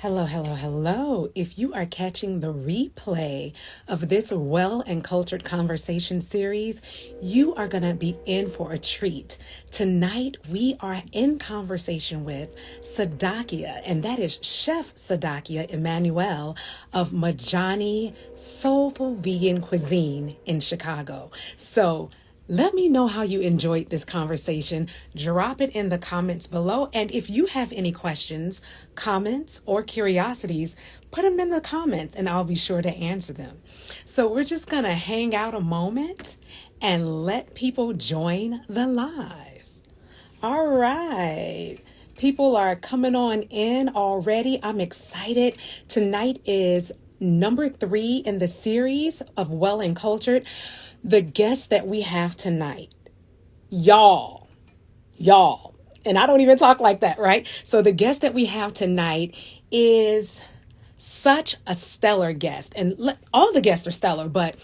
Hello, hello, hello. If you are catching the replay of this Well and Cultured Conversation series, you are going to be in for a treat. Tonight, we are in conversation with Tsadakeeyah, and that is Chef Tsadakeeyah Emmanuel of Majani Soulful Vegan Cuisine in Chicago. So, let me know how you enjoyed this conversation. Drop it in the comments below. And if you have any questions, comments, or curiosities, put them in the comments and I'll be sure to answer them. So we're just going to hang out a moment and let people join the live. All right. People are coming on in already. I'm excited. Tonight is number 3 in the series of Well and Cultured. The guest that we have tonight, y'all, and I don't even talk like that, right? So the guest that we have tonight is such a stellar guest, and all the guests are stellar, but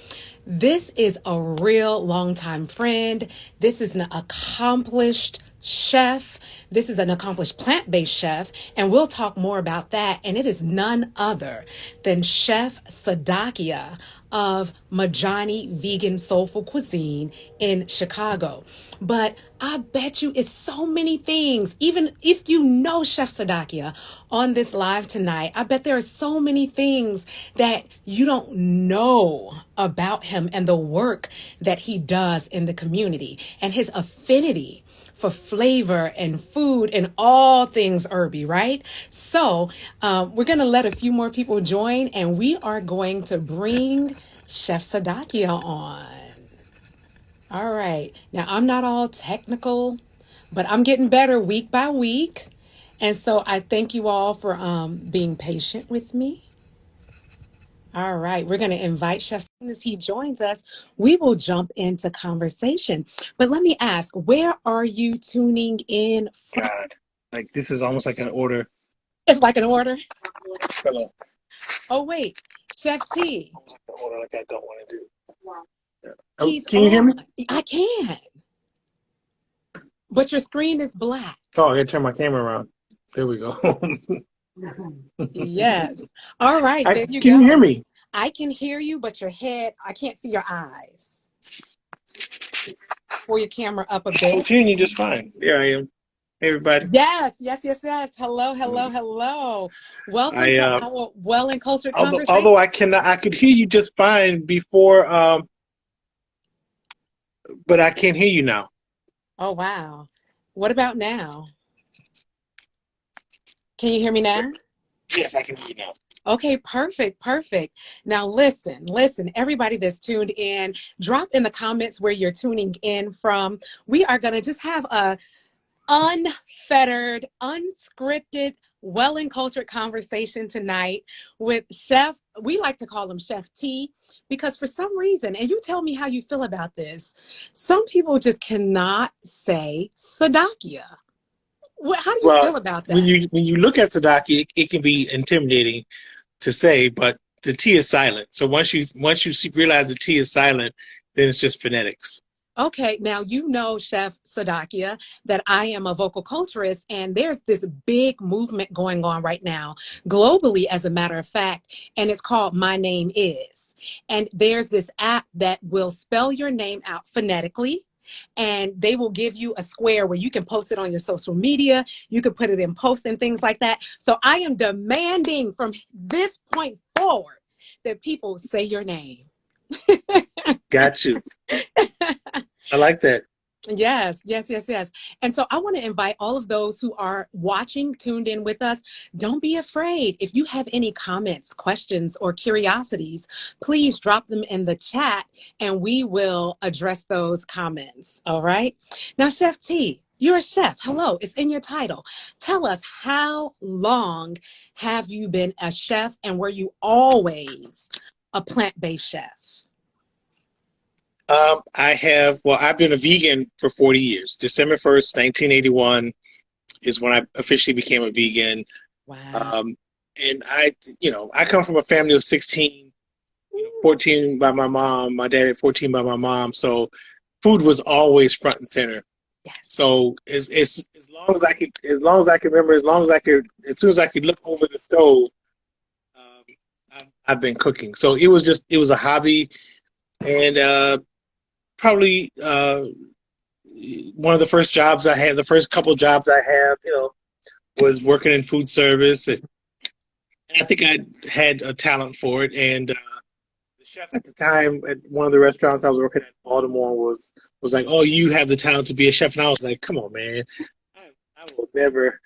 this is a real longtime friend. This is an accomplished chef. This is an accomplished plant-based chef, and we'll talk more about that. And it is none other than Chef Tsadakeeyah of Majani Vegan Soulful Cuisine in Chicago. But I bet you it's so many things. Even if you know Chef Tsadakeeyah on this live tonight, I bet there are so many things that you don't know about him and the work that he does in the community and his affinity for flavor and food and all things herby, right? So we're going to let a few more people join, and we are going to bring Chef Tsadakeeyah on. All right. Now, I'm not all technical, but I'm getting better week by week. And so I thank you all for being patient with me. All right, we're going to invite Chef. As soon as he joins us, we will jump into conversation. But let me ask, where are you tuning in from? God, like this is almost like an order. It's like an order. Hello. Oh, wait, Chef T. An order like I don't want to do. He's Can you hear me? I can. But your screen is black. Oh, I gotta turn my camera around. There we go. Yes. All right, there you Can go. you hear me? I can hear you, but your head, I can't see your eyes. Pull your camera up a I'm bit. hearing you just fine. There I am. Hey, everybody. Yes. Hello. Welcome to our Well and Cultured Conversation. Although I could hear you just fine before, but I can't hear you now. Oh, wow. What about now? Can you hear me now? Yes, I can hear you now. Okay, perfect. Now listen, everybody that's tuned in, drop in the comments where you're tuning in from. We are going to just have a unfettered, unscripted, well and cultured conversation tonight with Chef, we like to call him Chef T, because for some reason, and you tell me how you feel about this, some people just cannot say Tsadakeeyah. How do you feel about that? When you look at Tsadakeeyah, it can be intimidating to say, but the T is silent. So once you realize the T is silent, then it's just phonetics. Okay, now you know, Chef Tsadakeeyah, that I am a vocal culturist, and there's this big movement going on right now, globally, as a matter of fact, and it's called My Name Is. And there's this app that will spell your name out phonetically, and they will give you a square where you can post it on your social media, you can put it in posts and things like that. So I am demanding from this point forward that people say your name. Got you. I like that. Yes. And so I want to invite all of those who are watching, tuned in with us. Don't be afraid. If you have any comments, questions, or curiosities, please drop them in the chat and we will address those comments. All right. Now, Chef T, you're a chef. Hello. It's in your title. Tell us, how long have you been a chef, and were you always a plant-based chef? I've been a vegan for 40 years. December 1st, 1981 is when I officially became a vegan. Wow. And I come from a family of 16, 14 by my mom, my dad had 14 by my mom. So food was always front and center. Yes. So as long as I could, as long as I can remember, as long as I could, as soon as I could look over the stove, um, I've been cooking. So it was a hobby, and probably one of the first jobs I had, the first couple jobs I have, was working in food service, and I think I had a talent for it. And the chef at the time at one of the restaurants I was working at in Baltimore was like, "Oh, you have the talent to be a chef," and I was like, "Come on, man, I will never."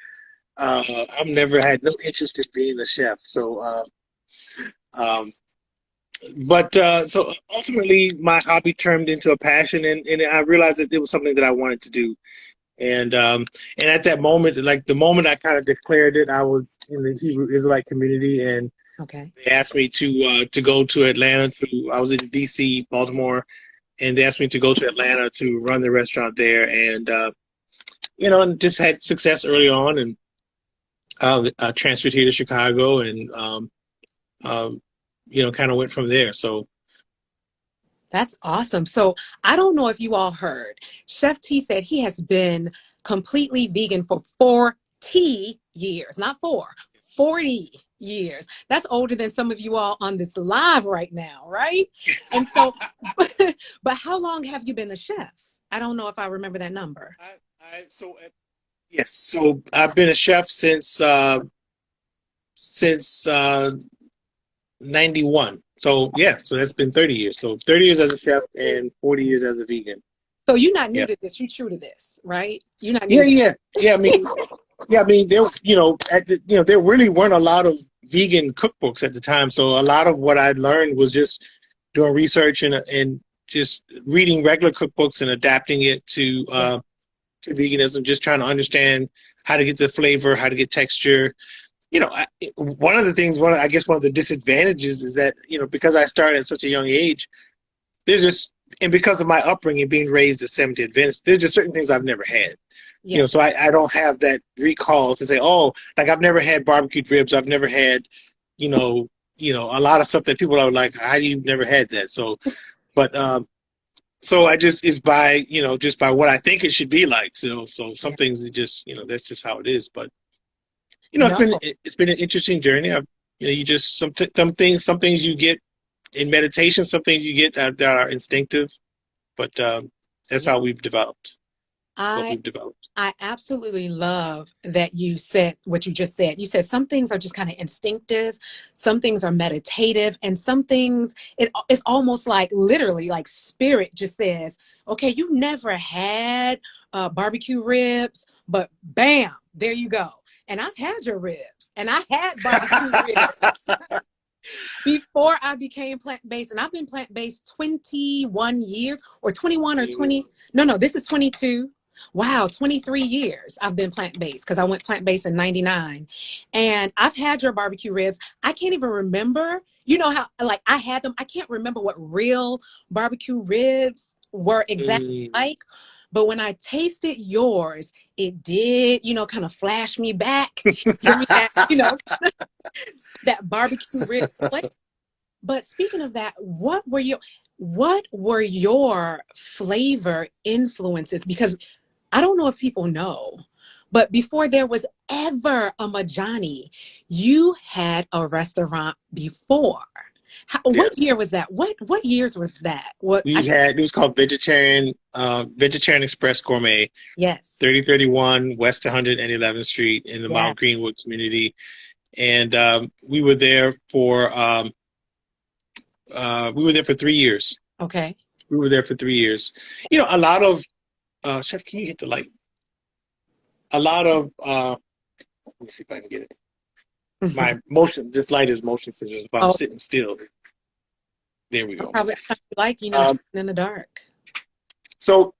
I've never had no interest in being a chef. Um, so ultimately, my hobby turned into a passion, and I realized that it was something that I wanted to do. And at that moment, like the moment I kind of declared it, I was in the Hebrew Israelite community, and Okay. they asked me to go to Atlanta. I was in D.C., Baltimore, and they asked me to go to Atlanta to run the restaurant there, and and just had success early on, and I transferred here to Chicago, and um, kind of went from there. So That's awesome. So I don't know if you all heard. Chef T said he has been completely vegan for 40 years, not 40 years. That's older than some of you all on this live right now, right? And so, but how long have you been a chef? I don't know if I remember that number. yes, so I've been a chef since 91. So yeah, so that's been 30 years. So 30 years as a chef and 40 years as a vegan. So you're not new Yeah. to this. You're true to this, right? You're not new Yeah, to yeah. Yeah, I mean, there there really weren't a lot of vegan cookbooks at the time. So a lot of what I learned was just doing research and just reading regular cookbooks and adapting it Yeah. to veganism, just trying to understand how to get the flavor, how to get texture. One of the things, I guess one of the disadvantages is that, because I started at such a young age, there's just, and because of my upbringing, being raised as Seventh Day Adventist, there's just certain things I've never had. Yeah. So I don't have that recall to say, oh, like I've never had barbecued ribs. I've never had, a lot of stuff that people are like, how do you never had that? But, so it's by, just by what I think it should be like. So some Yeah. things, that's just how it is. But, No. it's been an interesting journey. You just, some things you get in meditation, some things you get that are instinctive, but that's Yeah. how we've developed what I we've developed. I absolutely love that you said what you just said. You said some things are just kind of instinctive, some things are meditative, and some things it's almost like literally like spirit just says, okay, you never had barbecue ribs, but bam, there you go. And I've had your ribs, and I had barbecue ribs before I became plant-based, and I've been plant-based 21 years or 21 or 20. No, this is 22. Wow, 23 years I've been plant-based because I went plant-based in 99. And I've had your barbecue ribs. I can't even remember, you know how like I had them. I can't remember what real barbecue ribs were exactly Mm. like. But when I tasted yours, it did, kind of flash me back, give me that, that barbecue rib flavor. But speaking of that, what were your flavor influences? Because I don't know if people know, but before there was ever a Majani, you had a restaurant before. What Yes, year was that? What years was that? What I it was called Vegetarian Express Gourmet, Yes, 3031 West 111th Street in the yeah, Mount Greenwood community. And we were there for 3 years. okay. We were there for 3 years. A lot of Chef, can you hit the light? A lot of let me see if I can get it. My motion, this light is motion sensor. If I'm Oh, sitting still, there we go. I like Um, in the dark. so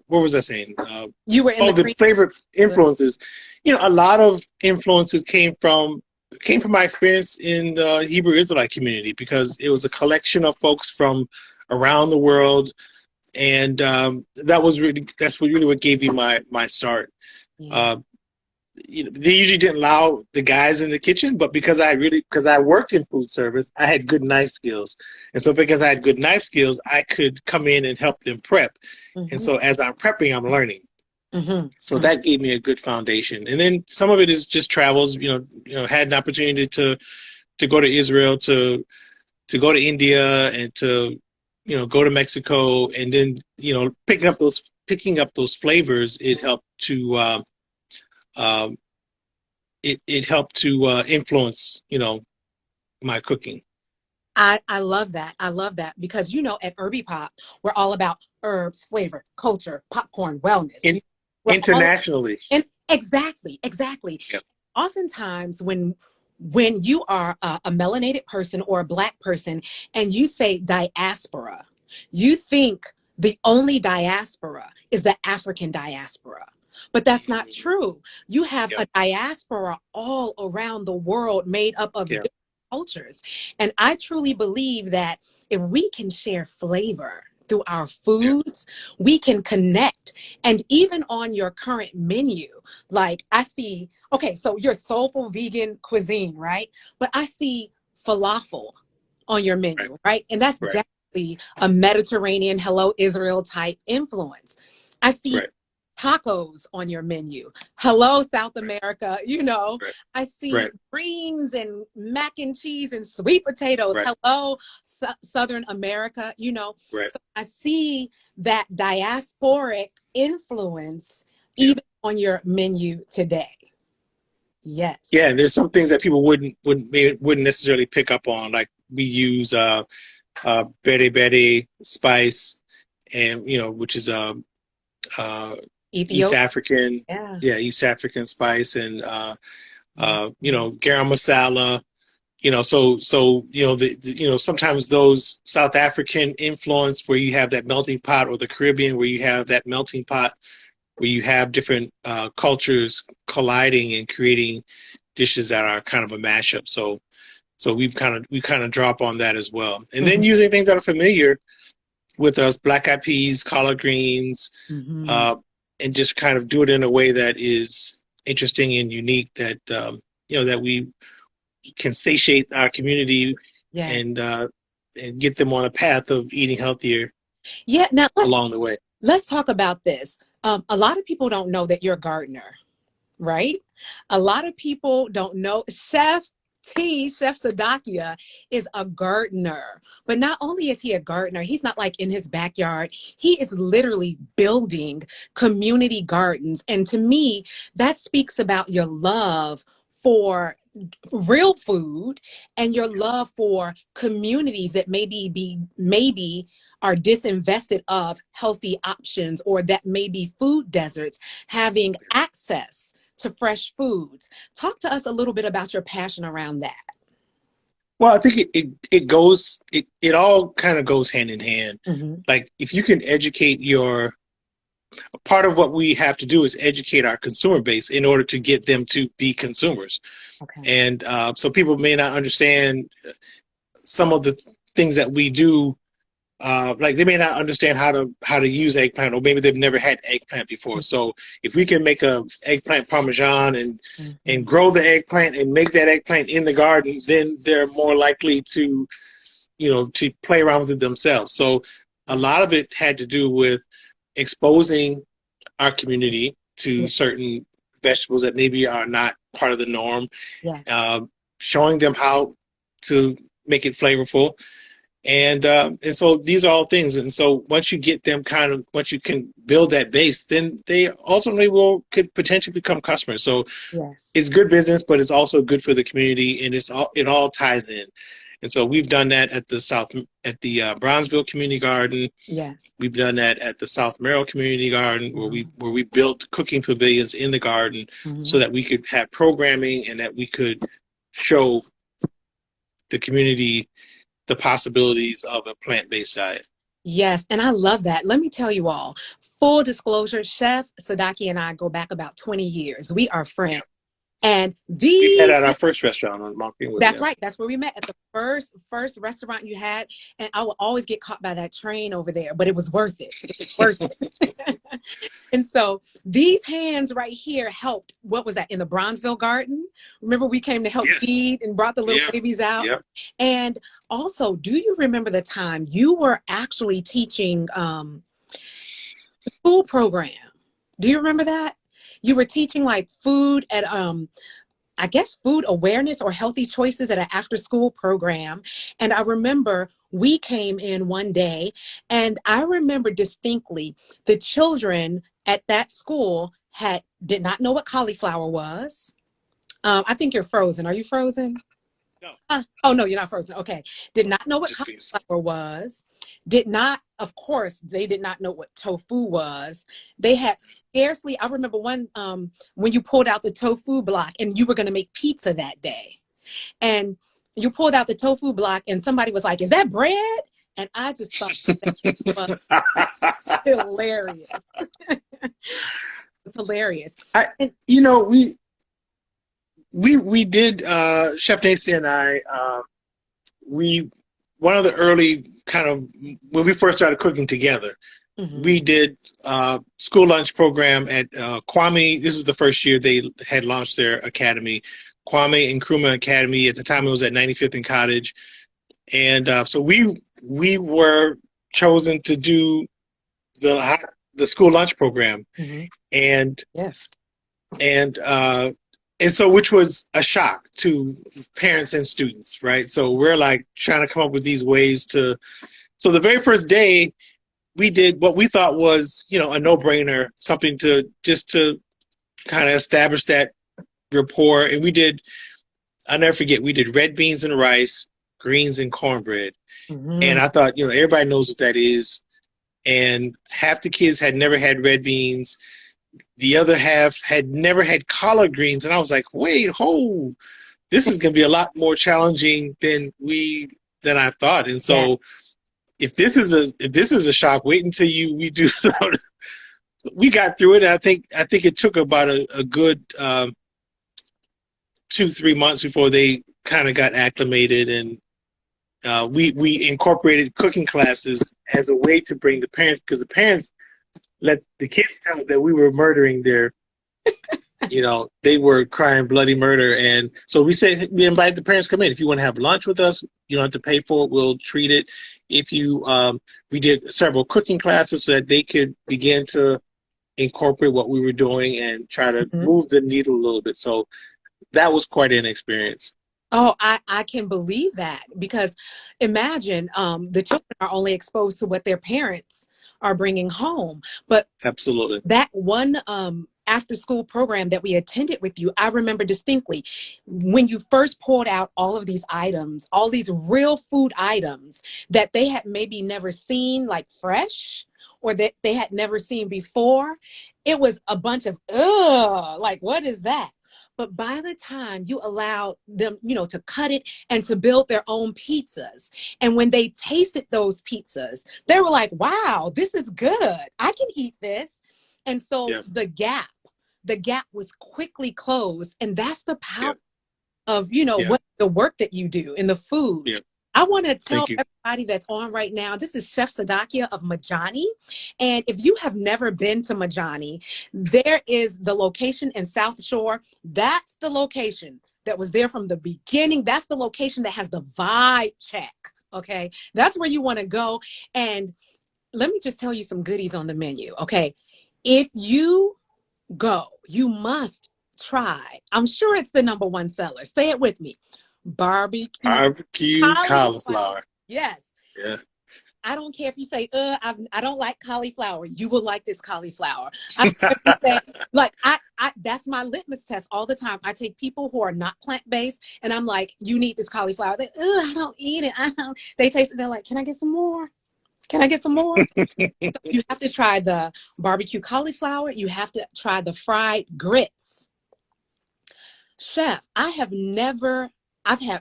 what was I saying? You were in the The green. flavor influences. A lot of influences came from my experience in the Hebrew Israelite community, because it was a collection of folks from around the world, and that's really what gave me my start. Yeah. Uh, they usually didn't allow the guys in the kitchen, but because I worked in food service, I had good knife skills. And so because I had good knife skills, I could come in and help them prep. And Mm-hmm. so as I'm prepping, I'm learning. So Mm-hmm. that gave me a good foundation. And then some of it is just travels, had an opportunity to go to Israel, to go to India, and to go to Mexico, and then picking up those flavors. It helped to um, it helped to influence my cooking. I love that. I love that because at Herbie Pop, we're all about herbs, flavor, culture, popcorn, wellness. In, We're all internationally. and exactly, exactly. Yep. Oftentimes when you are a melanated person or a Black person and you say diaspora, you think the only diaspora is the African diaspora. But that's not true. You have Yep. a diaspora all around the world made up of Yep. different cultures. And I truly believe that if we can share flavor through our Yep. foods, we can connect. And even on your current menu, like I see, okay, so your soulful vegan cuisine, right? But I see falafel on your Right. menu, right? And that's Right. definitely a Mediterranean, hello Israel type influence. I see Right. tacos on your menu. Hello, South Right. America. Right. I see Right. greens and mac and cheese and sweet potatoes. Right. Hello, Southern America. Right. So I see that diasporic influence Yeah. even on your menu today. Yes. Yeah, and there's some things that people wouldn't necessarily pick up on. Like we use bere bere spice, and which is East Ethiopia. African, Yeah. yeah, East African spice, and garam masala. Sometimes those South African influence where you have that melting pot, or the Caribbean where you have that melting pot, where you have different cultures colliding and creating dishes that are kind of a mashup. So we kind of drop on that as well, and then Mm-hmm. using things that are familiar with us, black eyed peas, collard greens, Mm-hmm. uh, and just kind of do it in a way that is interesting and unique, that that we can satiate our community, Yeah. and get them on a path of eating healthier Yeah. Now along the way. let's talk about this. A lot of people don't know that you're a gardener, right? A lot of people don't know. Chef Tsadakeeyah is a gardener. But not only is he a gardener, he's not like in his backyard. He is literally building community gardens. And to me, that speaks about your love for real food and your love for communities that maybe are disinvested of healthy options, or that may be food deserts, having access to fresh foods. Talk to us a little bit about your passion around that. Well, I think it all kind of goes hand in hand. Mm-hmm. Like if you can educate part of what we have to do is educate our consumer base in order to get them to be consumers. Okay. And so people may not understand some of the things that we do. Like they may not understand how to use eggplant, or maybe they've never had eggplant before. So if we can make a eggplant parmesan, and grow the eggplant and make that eggplant in the garden, then they're more likely to to play around with it themselves. So a lot of it had to do with exposing our community to certain vegetables that maybe are not part of the norm, Yes. showing them how to make it flavorful. And so these are all things. And so once you can build that base, then they ultimately could potentially become customers. So Yes. it's good business, but it's also good for the community, and it all ties in. And so we've done that at the Bronzeville Community Garden. Yes. We've done that at the South Merrill Community Garden, where we built cooking pavilions in the garden, so that we could have programming and that we could show the community the possibilities of a plant-based diet. Yes, and I love that. Let me tell you all, full disclosure, Chef Tsadakeeyah and I go back about 20 years. We are friends. And We met these at our first restaurant on Montgomery. That's right. That's where we met, at the first restaurant you had. And I will always get caught by that train over there, but it was worth it. It was worth it. And so these hands right here helped. What was that in the Bronzeville Garden? Remember, we came to help Yes. feed and brought the little Yeah. babies out. Yeah. And also, do you remember the time you were actually teaching school program? Do you remember that? You were teaching like food at I guess food awareness or healthy choices at an after school program. And I remember we came in one day and I remember distinctly the children at that school did not know what cauliflower was. I think you're frozen. Are you frozen? No, Oh, no, you're not frozen. Okay. Did not know what just being so. cauliflower was. Did not, of course, they did not know what tofu was. They had scarcely, I remember one, when you pulled out the tofu block and you were going to make pizza that day. And you pulled out the tofu block and somebody was like, is that bread? And I just thought that was hilarious. It's hilarious. And, You know, we did Chef Nancy and I we one of the early kind of when we first started cooking together, we did school lunch program at Kwame. This is the first year they had launched their academy, Kwame Nkrumah Academy. At the time, it was at 95th and Cottage, and so we were chosen to do the school lunch program, and yes. And so, which was a shock to parents and students, right? So we're like trying to come up with these ways to. So the very first day, we did what we thought was, you know, a no-brainer, something to just to kind of establish that rapport. And we did. I'll never forget. We did red beans and rice, greens and cornbread. And I thought, you know, everybody knows what that is. And half the kids had never had red beans. The other half had never had collard greens, and I was like, "Wait, this is going to be a lot more challenging than I thought." And so, if this is a shock, wait until we do. We got through it. I think it took about a good 2-3 months before they kind of got acclimated, and we incorporated cooking classes as a way to bring the parents, because the parents let the kids tell that we were murdering their, you know, they were crying bloody murder. And so we invite the parents to come in. If you want to have lunch with us, you don't have to pay for it. We'll treat it. If you, we did several cooking classes so that they could begin to incorporate what we were doing and try to move the needle a little bit. So that was quite an experience. Oh, I can believe that, because imagine the children are only exposed to what their parents are bringing home. But absolutely, that one after school program that we attended with you, I remember distinctly when you first pulled out all of these items, all these real food items that they had maybe never seen, like fresh, or that they had never seen before. It was a bunch of, like, what is that? But by the time you allow them, you know, to cut it and to build their own pizzas, and when they tasted those pizzas, they were like, wow, this is good. I can eat this. And so the gap was quickly closed. And that's the power of, you know, what the work that you do in the food. I want to tell everybody that's on right now, this is Chef Tsadakeeyah of Majani. And if you have never been to Majani, there is the location in South Shore. That's the location that was there from the beginning. That's the location that has the vibe check. Okay. That's where you want to go. And let me just tell you some goodies on the menu. Okay. If you go, you must try. I'm sure it's the #1 seller. Say it with me. Barbecue cauliflower. Yes. Yeah. I don't care if you say, I don't like cauliflower. You will like this cauliflower. I say, like, that's my litmus test all the time. I take people who are not plant-based and I'm like, you need this cauliflower. They, I don't eat it. They taste it. They're like, can I get some more? Can I get some more? So you have to try the barbecue cauliflower. You have to try the fried grits. Chef, I've had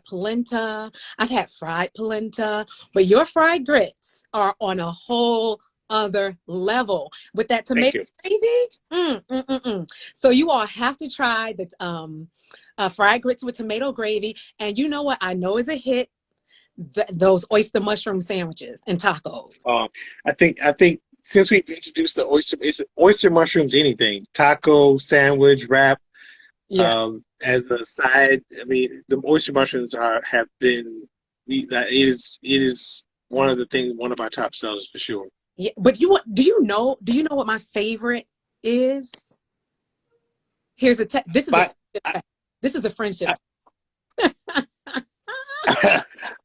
polenta, I've had fried polenta, but your fried grits are on a whole other level with that tomato gravy. So you all have to try the fried grits with tomato gravy. And you know what I know is a hit? Those oyster mushroom sandwiches and tacos. I think since we've introduced the oyster mushrooms, anything, taco, sandwich, wrap, Yeah. as a side. I mean, the oyster mushrooms have been it is one of the things, one of our top sellers for sure. Yeah. But do you know what my favorite is? Here's a this is a But friendship I, fact. This is a friendship.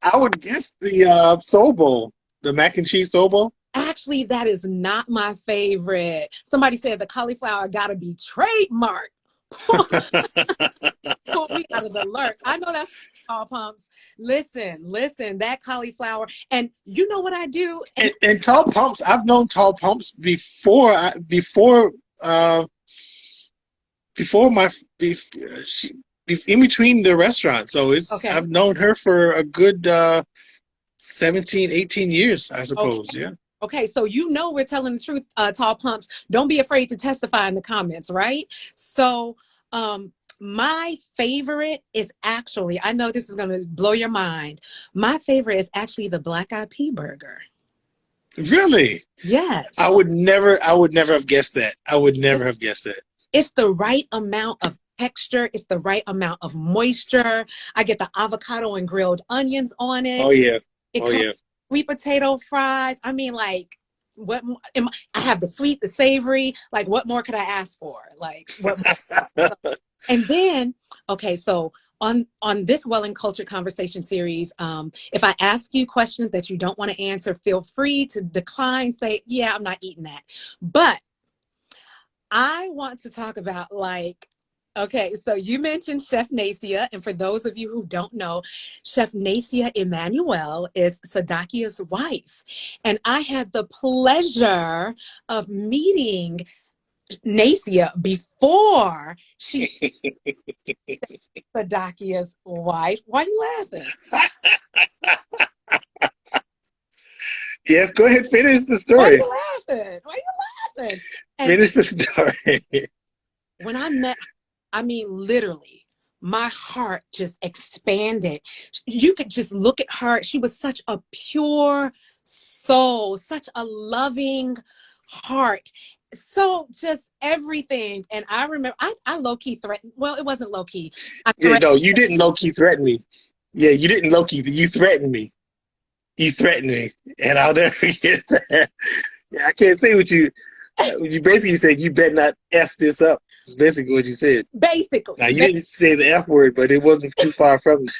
I would guess the soul bowl, the mac and cheese soul bowl. Actually, that is not my favorite. Somebody said the cauliflower gotta be trademarked. Pull me out of the lurk. I know that's all pumps. Listen, that cauliflower. And you know what I do? And tall pumps. I've known tall pumps uh, before my she, in between the restaurant. So it's Okay. I've known her for a good 17, 18 years, I Okay. suppose. Yeah. Okay, so you know we're telling the truth, tall pumps. Don't be afraid to testify in the comments, right? So, my favorite is actually, I know this is going to blow your mind. My favorite is actually the Black Eyed Pea burger. Really? Yes. I would never have guessed that. I would never have guessed that. It's the right amount of texture. It's the right amount of moisture. I get the avocado and grilled onions on it. Oh yeah. It Oh comes yeah. with sweet potato fries. I mean, like, I have the sweet, the savory. Like, what more could I ask for? Like, what more? And then, okay, so on this Well and Cultured Conversation series, if I ask you questions that you don't want to answer, feel free to decline. Say, yeah, I'm not eating that. But I want to talk about, like, okay, so you mentioned Chef Nasia, and for those of you who don't know, Chef Nasia Emmanuel is Tsadakeeyah's wife. And I had the pleasure of meeting Nasia before she Tsadakeeyah's wife. Why are you laughing? Yes, go ahead, finish the Why are story. you laughing? Why are you laughing? And Finish the story. when I met, I mean, literally, my heart just expanded. You could just look at her. She was such a pure soul, such a loving heart. So just everything. And I remember I low-key threatened. Well, it wasn't low-key. I Yeah, threatened. no, you didn't low key threaten me. Yeah, you didn't low key. You threatened me. You threatened me, and I'll never forget that. Yeah, I can't say what you. You basically said you better not f this up. That's basically what you said. Basically. Now you didn't say the f word, but it wasn't too far from it.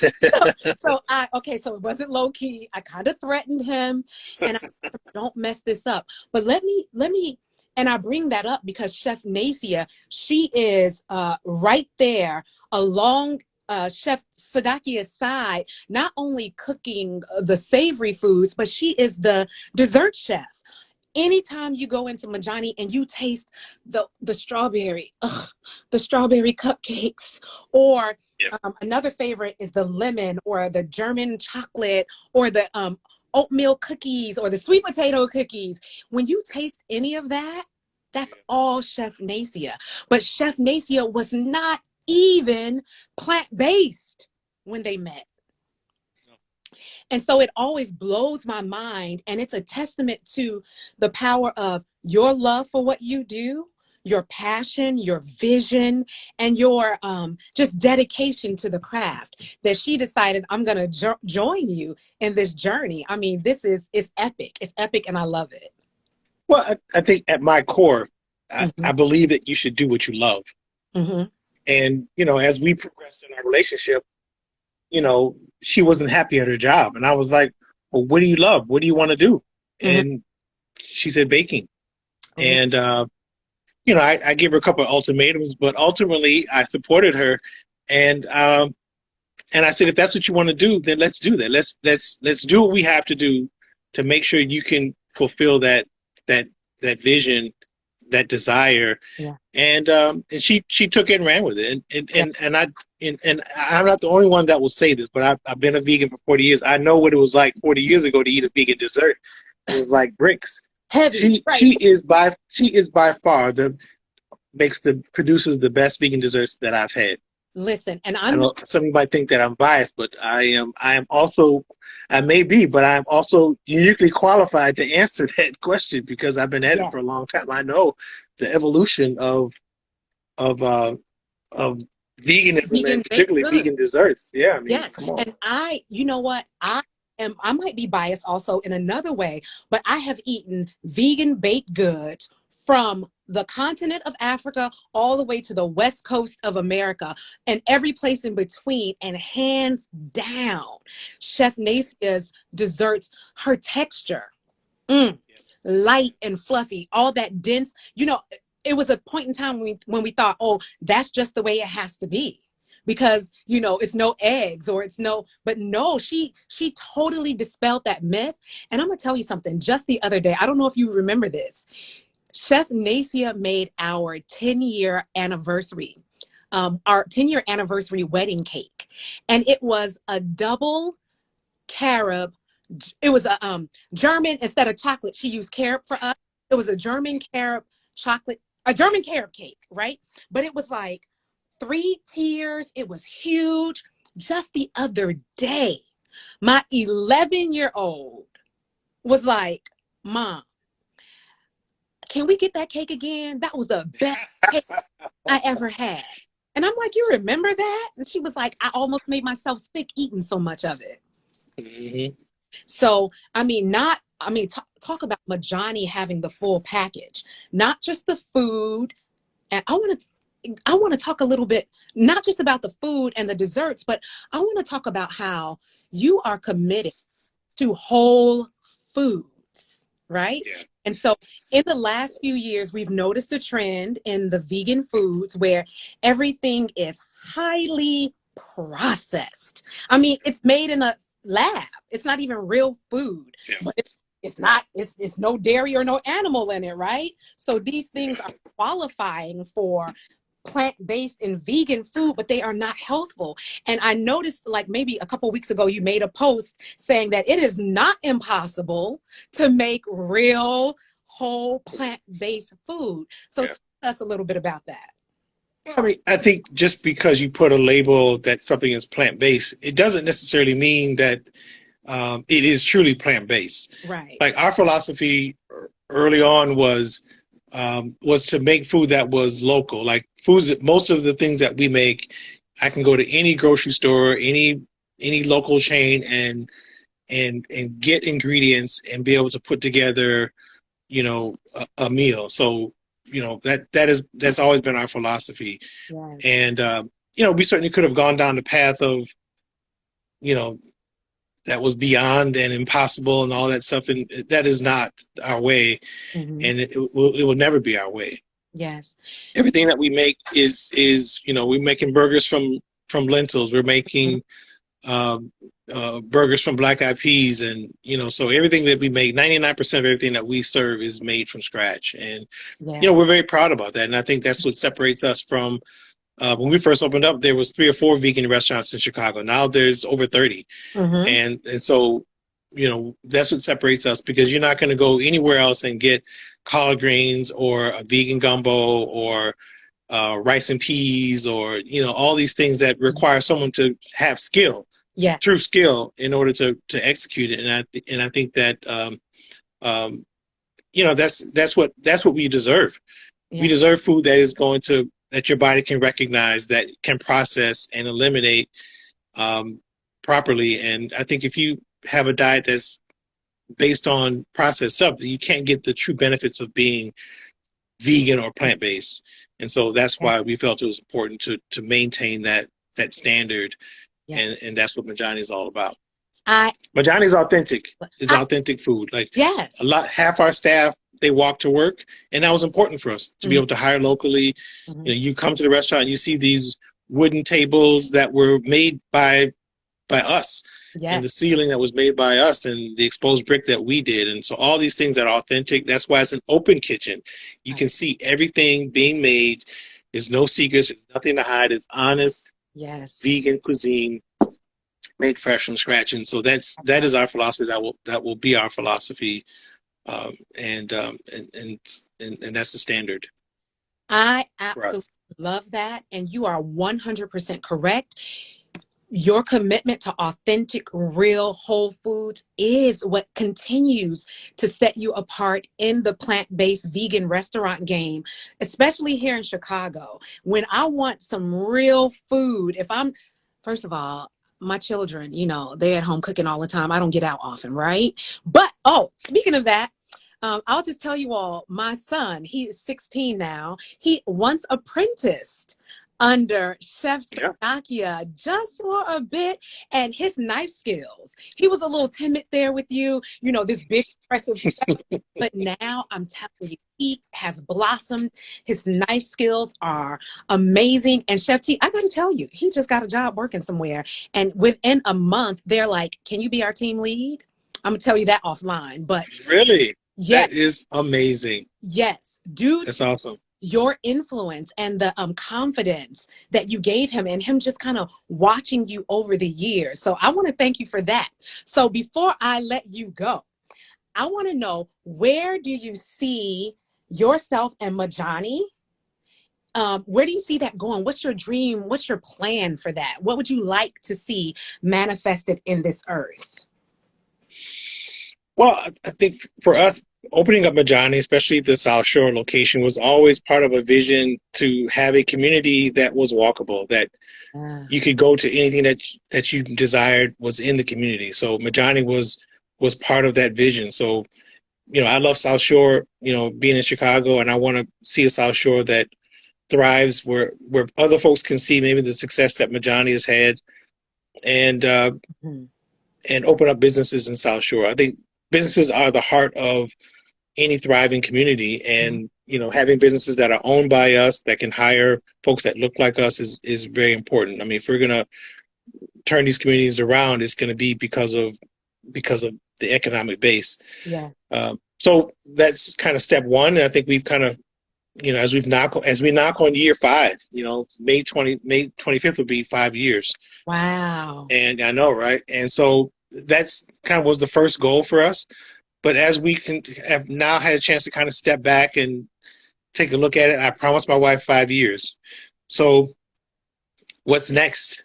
So it wasn't low key. I kind of threatened him, and I said, don't mess this up. But let me, and I bring that up because Chef Nasia, she is right there along Chef Sadakia's side, not only cooking the savory foods, but she is the dessert chef. Anytime you go into Majani and you taste the strawberry, the strawberry cupcakes, or Yeah. another favorite is the lemon or the German chocolate or the oatmeal cookies or the sweet potato cookies. When you taste any of that, that's all Chef Nasia. But Chef Nasia was not even plant-based when they met. And so it always blows my mind. And it's a testament to the power of your love for what you do, your passion, your vision, and your just dedication to the craft that she decided, I'm going to join you in this journey. I mean, it's epic. It's epic, and I love it. Well, I think at my core, Mm-hmm. I believe that you should do what you love. Mm-hmm. And, as we progressed in our relationship, she wasn't happy at her job. And I was like, well, what do you love? What do you want to do? Mm-hmm. And she said baking. Mm-hmm. And, I gave her a couple of ultimatums, but ultimately I supported her. And I said, if that's what you want to do, then let's do that. Let's do what we have to do to make sure you can fulfill that vision, that desire. Yeah. And she took it and ran with it. And I'm not the only one that will say this, but I've been a vegan for 40 years. I know what it was like 40 years ago to eat a vegan dessert. It was like bricks. Heavy. Right. She is by far produces the best vegan desserts that I've had. Listen, and I I'm know some of you might think that I'm biased, but I am also, I may be, but I'm also uniquely qualified to answer that question because I've been at it for a yes, long time. I know the evolution of of veganism vegan and baked particularly goods. vegan desserts. Yeah, I mean, Yes. come on. And you know what? I might be biased also in another way, but I have eaten vegan baked goods from the continent of Africa all the way to the west coast of America and every place in between. And hands down, Chef Nacia's desserts, her texture. Mm, light and fluffy, all that dense. It was a point in time when we thought, oh, that's just the way it has to be because it's no eggs or it's no, but no, she totally dispelled that myth. And I'm gonna tell you something. Just the other day, I don't know if you remember this, Chef Nacia made our 10-year anniversary, our 10-year anniversary wedding cake, and it was a double carob. It was a German, instead of chocolate, she used carob for us. It was a German carob chocolate, a German carob cake, right? But it was like 3 tiers. It was huge. Just the other day, my 11-year-old was like, Mom, can we get that cake again? That was the best cake I ever had. And I'm like, you remember that? And she was like, I almost made myself sick eating so much of it. Hmm. So, talk about Majani having the full package, not just the food. And I want to talk a little bit, not just about the food and the desserts, but I want to talk about how you are committed to whole foods, right? Yeah. And so in the last few years, we've noticed a trend in the vegan foods where everything is highly processed. I mean, it's made in a lab. It's not even real food, Yeah. but it's not, it's no dairy or no animal in it, right? So these things are qualifying for plant-based and vegan food, but they are not healthful. And I noticed, like, maybe a couple weeks ago, you made a post saying that it is not impossible to make real whole plant-based food. So Yeah. tell us a little bit about that. I mean, I think just because you put a label that something is plant-based, it doesn't necessarily mean that it is truly plant-based. Right. Like our philosophy early on was to make food that was local. Like foods, most of the things that we make, I can go to any grocery store, any local chain, and get ingredients and be able to put together, a meal. So, that's always been our philosophy. Yes. And we certainly could have gone down the path of, you know, that was beyond and impossible and all that stuff, and that is not our way, Mm-hmm. and it will never be our way. Yes. Everything that we make is we're making burgers from lentils. We're Mhm. making uh, burgers from black eyed peas, and so everything that we make, 99% of everything that we serve is made from scratch, and Yes. we're very proud about that. And I think that's what separates us from when we first opened up. There was 3 or 4 vegan restaurants in Chicago. Now there's over 30, Mm-hmm. and so that's what separates us, because you're not going to go anywhere else and get collard greens or a vegan gumbo or rice and peas, or all these things that require someone to have skill, true Yes. skill, in order to execute it. And I think that um, that's what we deserve. We Yeah. deserve food that your body can recognize, that can process and eliminate properly. And I think if you have a diet that's based on processed stuff, you can't get the true benefits of being vegan or plant based. And so that's Yeah. why we felt it was important to maintain that standard, Yeah. and that's what Majani is all about. I, Majani is authentic. It's I, authentic food. Like yes. half our staff, they walk to work, and that was important for us to be Mm-hmm. able to hire locally. Mm-hmm. You come to the restaurant, and you see these wooden tables that were made by us, and the Yes. ceiling that was made by us, and the exposed brick that we did. And so all these things are authentic. That's why it's an open kitchen. You Right. can see everything being made. There's no secrets. There's nothing to hide. It's honest Yes. vegan cuisine made fresh from scratch. And so that is our philosophy. That will be our philosophy. And that's the standard I for absolutely us. Love that. And you are 100% correct. Your commitment to authentic, real, whole foods is what continues to set you apart in the plant-based vegan restaurant game, especially here in Chicago. When I want some real food, first of all, my children, they're at home cooking all the time. I don't get out often, right? But, oh, speaking of that, I'll just tell you all, my son, he is 16 now. He once apprenticed under Chef Yeah. Tsadakeeyah just for a bit, and his knife skills. He was a little timid there with you, this big, impressive chef. But now I'm telling you, he has blossomed. His knife skills are amazing. And Chef T, I got to tell you, he just got a job working somewhere. And within a month, they're like, can you be our team lead? I'm going to tell you that offline. But Really? yes, That is amazing. yes, dude, That's awesome. your influence and the confidence that you gave him and him just kind of watching you over the years. So I want to thank you for that. So before I let you go, I want to know, where do you see yourself and Majani? Where do you see that going? What's your dream? What's your plan for that? What would you like to see manifested in this earth? Well, I think for us, opening up Majani, especially the South Shore location, was always part of a vision to have a community that was walkable, that you could go to anything that you desired was in the community. So Majani was part of that vision. So, I love South Shore, being in Chicago, and I want to see a South Shore that thrives where other folks can see maybe the success that Majani has had, and and open up businesses in South Shore. I think businesses are the heart of any thriving community, and having businesses that are owned by us, that can hire folks that look like us, is very important. I mean, if we're going to turn these communities around, it's going to be because of the economic base. Yeah. So that's kind of step one. And I think we've kind of, as we knock on year 5, May 25th will be 5 years. Wow. And I know, right? And so that's kind of was the first goal for us. But as we have now had a chance to kind of step back and take a look at it, I promised my wife 5 years. So what's next?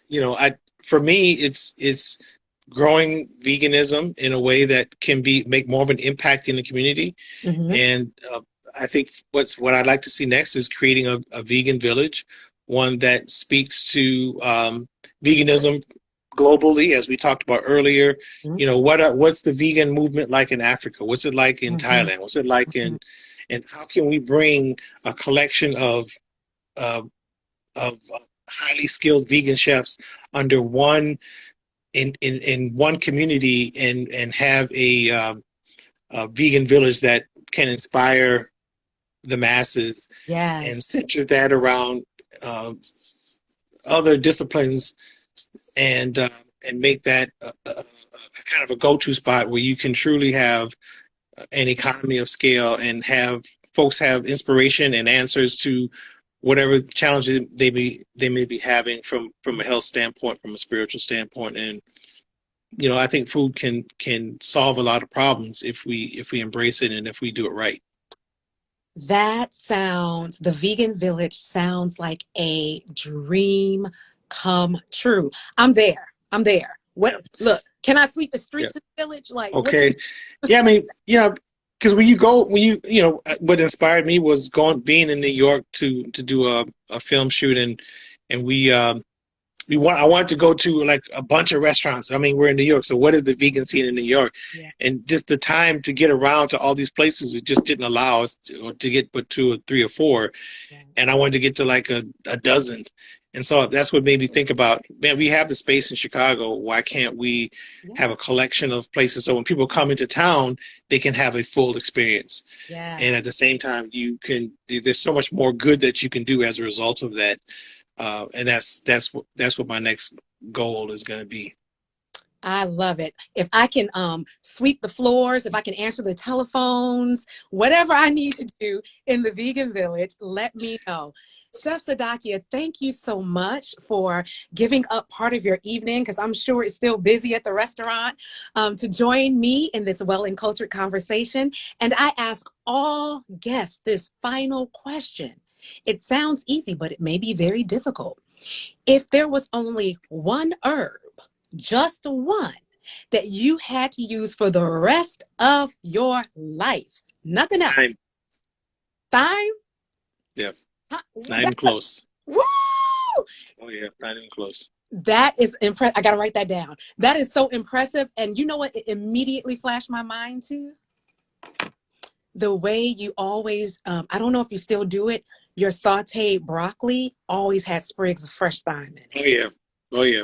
For me, it's growing veganism in a way that can make more of an impact in the community. And I think what I'd like to see next is creating a vegan village, one that speaks to veganism globally, as we talked about earlier. What's the vegan movement like in Africa? What's it like in Thailand? What's it like and how can we bring a collection of highly skilled vegan chefs under one in one community and have a vegan village that can inspire the masses, and center that around other disciplines, and make that a kind of a go-to spot where you can truly have an economy of scale and have folks have inspiration and answers to whatever challenges they may be having from a health standpoint, from a spiritual standpoint. And I think food can solve a lot of problems if we embrace it and if we do it right. The vegan village sounds like a dream come true. I'm there. Look, can I sweep the streets of the village? Okay. Yeah, I mean, because what inspired me was being in New York to do a film shoot, and I wanted to go to like a bunch of restaurants. I mean, we're in New York, so what is the vegan scene in New York? Yeah. And just the time to get around to all these places, it just didn't allow us to get but 2 or 3 or 4. Yeah. And I wanted to get to like a dozen. And so that's what made me think about, man, we have the space in Chicago. Why can't we have a collection of places so when people come into town, they can have a full experience? Yeah. And at the same time, there's so much more good that you can do as a result of that. And that's what my next goal is going to be. I love it. If I can sweep the floors, if I can answer the telephones, whatever I need to do in the vegan village, let me know. Chef Tsadakeeyah, thank you so much for giving up part of your evening, because I'm sure it's still busy at the restaurant, to join me in this well and cultured conversation. And I ask all guests this final question. It sounds easy, but it may be very difficult. If there was only one herb, just one, that you had to use for the rest of your life, nothing else. Time. Thyme? Yeah. Not even That's close. woo! Oh yeah, not even close. That is impressive. I got to write that down. That is so impressive. And you know what? It immediately flashed my mind to the way you always, I don't know if you still do it, your sauteed broccoli always had sprigs of fresh thyme in it. Oh yeah. Oh yeah.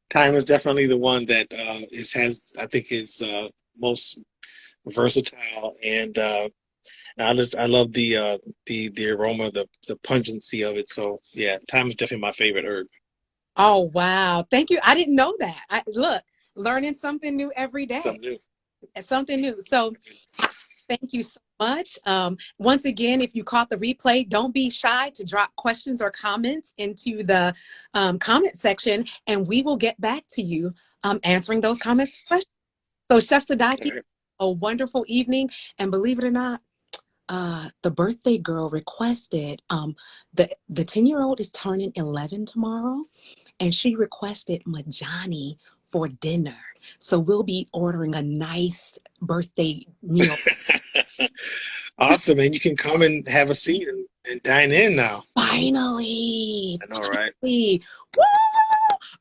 Time is definitely the one that I think is most versatile, and I love the aroma, the pungency of it. So yeah, thyme is definitely my favorite herb. Oh, wow. Thank you. I didn't know that. Look, learning something new every day. Something new. Something new. So thank you so much. Once again, if you caught the replay, don't be shy to drop questions or comments into the comment section, and we will get back to you answering those comments and questions. So Chef Tsadakeeyah, Right. a wonderful evening. And believe it or not, the birthday girl requested, the 10-year-old is turning 11 tomorrow, and she requested Majani for dinner. So we'll be ordering a nice birthday meal. Awesome, and you can come and have a seat and dine in now. Finally, I know, right? finally. Woo!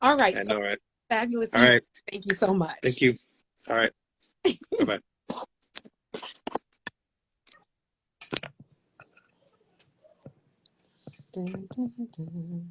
All right. I So know, right? fabulous All evening. right. Thank you so Thank much. you. All right. Bye-bye. Dun, dun, dun.